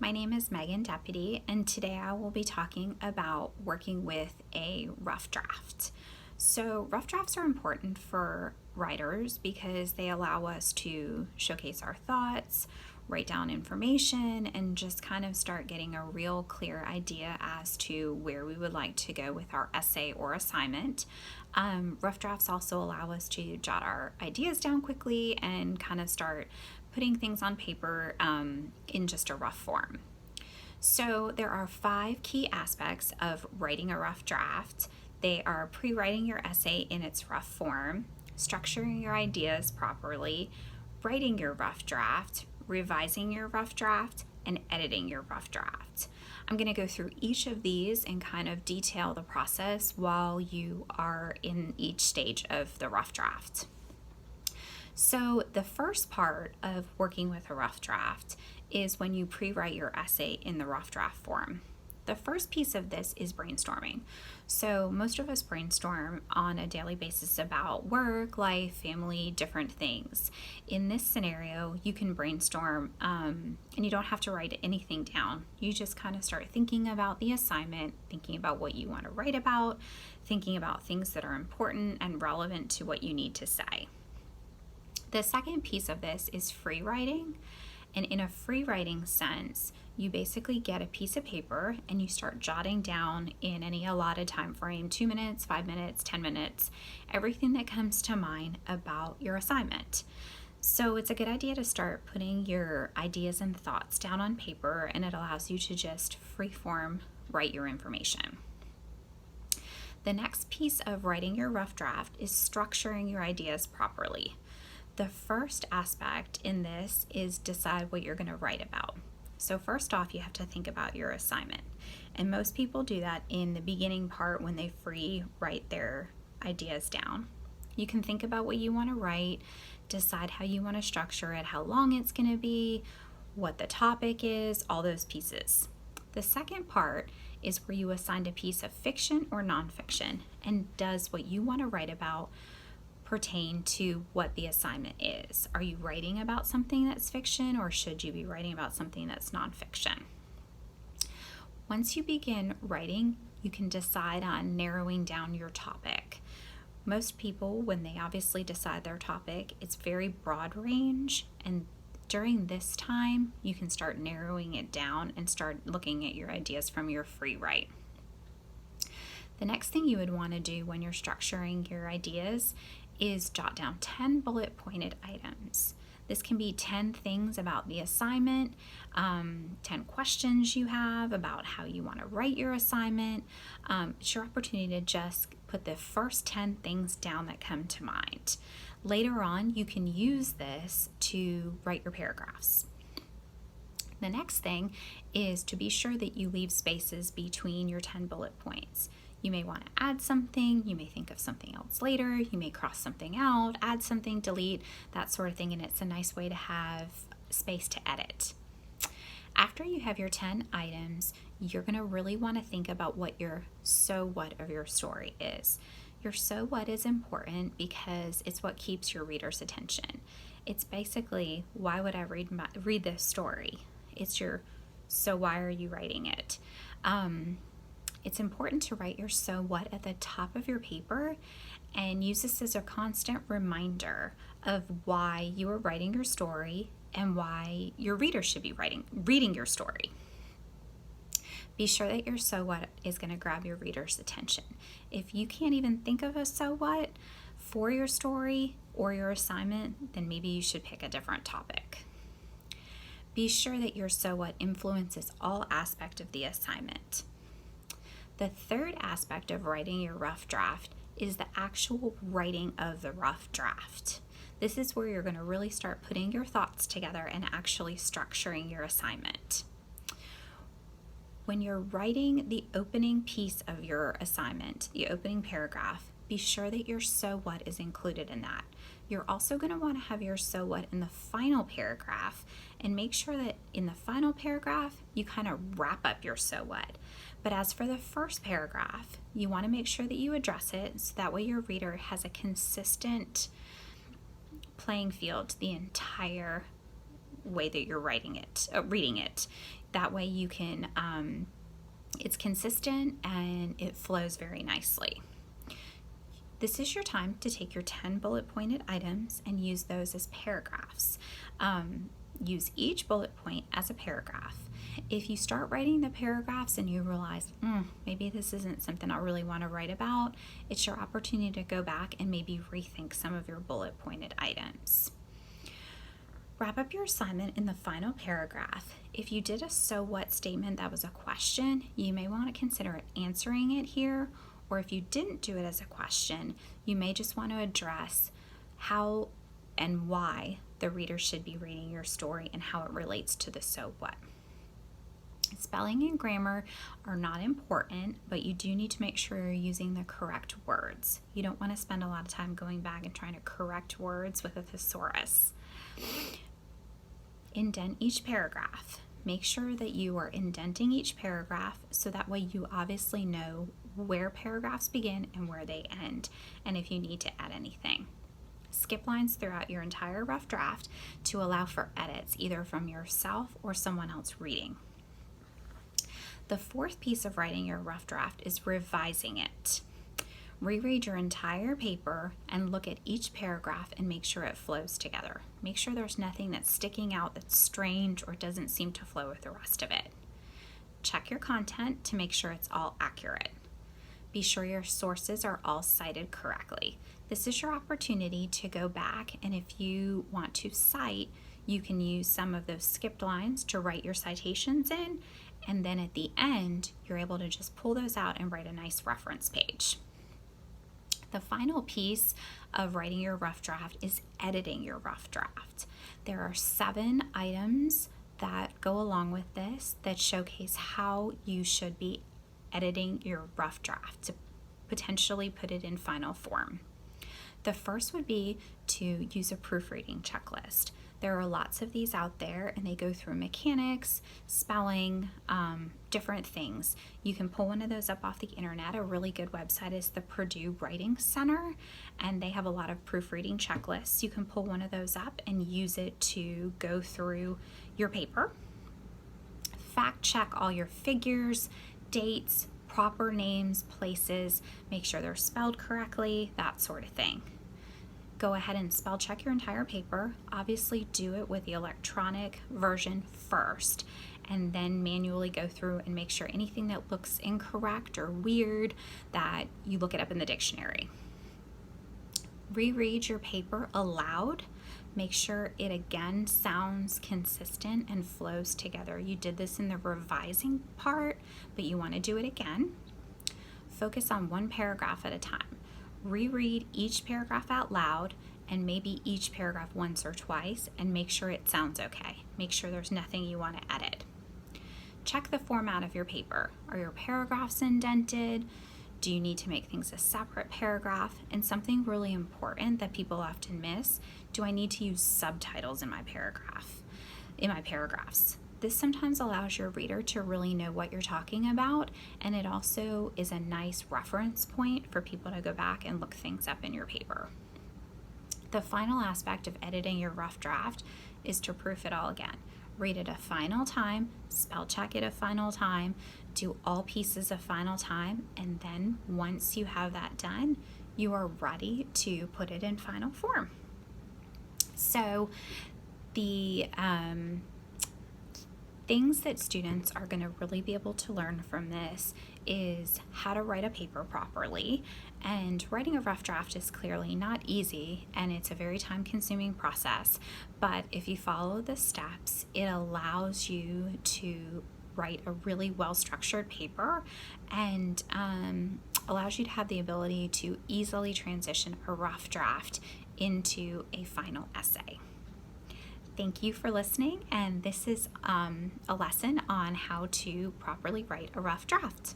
My name is Megan Deputy, and today I will be talking about working with a rough draft. So, rough drafts are important for writers because they allow us to showcase our thoughts, write down information, and just kind of start getting a real clear idea as to where we would like to go with our essay or assignment. Rough drafts also allow us to jot our ideas down quickly and kind of start putting things on paper in just a rough form. So, there are 5 key aspects of writing a rough draft. They are pre writing your essay in its rough form, structuring your ideas properly, writing your rough draft, revising your rough draft, and editing your rough draft. I'm going to go through each of these and kind of detail the process while you are in each stage of the rough draft. So, the first part of working with a rough draft is when you pre write your essay in the rough draft form. The first piece of this is brainstorming. So, most of us brainstorm on a daily basis about work, life, family, different things. In this scenario, you can brainstorm and you don't have to write anything down. You just kind of start thinking about the assignment, thinking about what you want to write about, thinking about things that are important and relevant to what you need to say. The second piece of this is free writing. And in a free writing sense, you basically get a piece of paper and you start jotting down in any allotted time frame, 2 minutes, 5 minutes, 10 minutes, everything that comes to mind about your assignment. So it's a good idea to start putting your ideas and thoughts down on paper, and it allows you to just freeform write your information. The next piece of writing your rough draft is structuring your ideas properly. The first aspect in this is decide what you're going to write about. So first off, you have to think about your assignment. And most people do that in the beginning part when they free write their ideas down. You can think about what you want to write, decide how you want to structure it, how long it's going to be, what the topic is, all those pieces. The second part is where you assign a piece of fiction or nonfiction, and does what you want to write about pertain to what the assignment is. Are you writing about something that's fiction, or should you be writing about something that's nonfiction? Once you begin writing, you can decide on narrowing down your topic. Most people, when they obviously decide their topic, it's very broad range, and during this time, you can start narrowing it down and start looking at your ideas from your free write. The next thing you would want to do when you're structuring your ideas is jot down 10 bullet pointed items. This can be 10 things about the assignment, 10 questions you have about how you want to write your assignment. It's your opportunity to just put the first 10 things down that come to mind. Later on, you can use this to write your paragraphs. The next thing is to be sure that you leave spaces between your 10 bullet points. You may want to add something, you may think of something else later, you may cross something out, add something, delete, that sort of thing, and it's a nice way to have space to edit. After you have your 10 items, you're going to really want to think about what your so what of your story is. Your so what is important because it's what keeps your reader's attention. It's basically, why would I read this story? It's your so why are you writing it? It's important to write your so what at the top of your paper and use this as a constant reminder of why you are writing your story and why your reader should be reading your story. Be sure that your so what is going to grab your reader's attention. If you can't even think of a so what for your story or your assignment, then maybe you should pick a different topic. Be sure that your so what influences all aspects of the assignment. The third aspect of writing your rough draft is the actual writing of the rough draft. This is where you're going to really start putting your thoughts together and actually structuring your assignment. When you're writing the opening piece of your assignment, the opening paragraph, be sure that your so what is included in that. You're also going to want to have your so what in the final paragraph, and make sure that in the final paragraph you kind of wrap up your so what. But as for the first paragraph, you want to make sure that you address it so that way your reader has a consistent playing field the entire way that you're reading it. That way you can, it's consistent and it flows very nicely. This is your time to take your 10 bullet pointed items and use those as paragraphs. Use each bullet point as a paragraph. If you start writing the paragraphs and you realize, maybe this isn't something I really want to write about, it's your opportunity to go back and maybe rethink some of your bullet pointed items. Wrap up your assignment in the final paragraph. If you did a so what statement that was a question, you may want to consider answering it here, or if you didn't do it as a question, you may just want to address how and why the reader should be reading your story and how it relates to the so what. Spelling and grammar are not important, but you do need to make sure you're using the correct words. You don't want to spend a lot of time going back and trying to correct words with a thesaurus. Indent each paragraph. Make sure that you are indenting each paragraph so that way you obviously know where paragraphs begin and where they end, and if you need to add anything. Skip lines throughout your entire rough draft to allow for edits, either from yourself or someone else reading. The fourth piece of writing your rough draft is revising it. Reread your entire paper and look at each paragraph and make sure it flows together. Make sure there's nothing that's sticking out that's strange or doesn't seem to flow with the rest of it. Check your content to make sure it's all accurate. Be sure your sources are all cited correctly. This is your opportunity to go back, and if you want to cite, you can use some of those skipped lines to write your citations in, and then at the end, you're able to just pull those out and write a nice reference page. The final piece of writing your rough draft is editing your rough draft. There are 7 items that go along with this that showcase how you should be editing your rough draft to potentially put it in final form. The first would be to use a proofreading checklist. There are lots of these out there, and they go through mechanics, spelling, different things. You can pull one of those up off the internet. A really good website is the Purdue Writing Center, and they have a lot of proofreading checklists. You can pull one of those up and use it to go through your paper. Fact check all your figures, dates, proper names, places, make sure they're spelled correctly, that sort of thing. Go ahead and spell check your entire paper. Obviously do it with the electronic version first, and then manually go through and make sure anything that looks incorrect or weird, that you look it up in the dictionary. Reread your paper aloud. Make sure it again sounds consistent and flows together. You did this in the revising part, but you want to do it again. Focus on one paragraph at a time. Reread each paragraph out loud, and maybe each paragraph once or twice, and make sure it sounds okay. Make sure there's nothing you want to edit. Check the format of your paper. Are your paragraphs indented? Do you need to make things a separate paragraph? And something really important that people often miss, do I need to use subtitles in my paragraphs? This sometimes allows your reader to really know what you're talking about, and it also is a nice reference point for people to go back and look things up in your paper. The final aspect of editing your rough draft is to proof it all again. Read it a final time, spell check it a final time, do all pieces a final time, and then once you have that done, you are ready to put it in final form. So the things that students are going to really be able to learn from this is how to write a paper properly. And writing a rough draft is clearly not easy, and it's a very time-consuming process. But if you follow the steps, it allows you to write a really well-structured paper, and allows you to have the ability to easily transition a rough draft into a final essay. Thank you for listening, and this is a lesson on how to properly write a rough draft.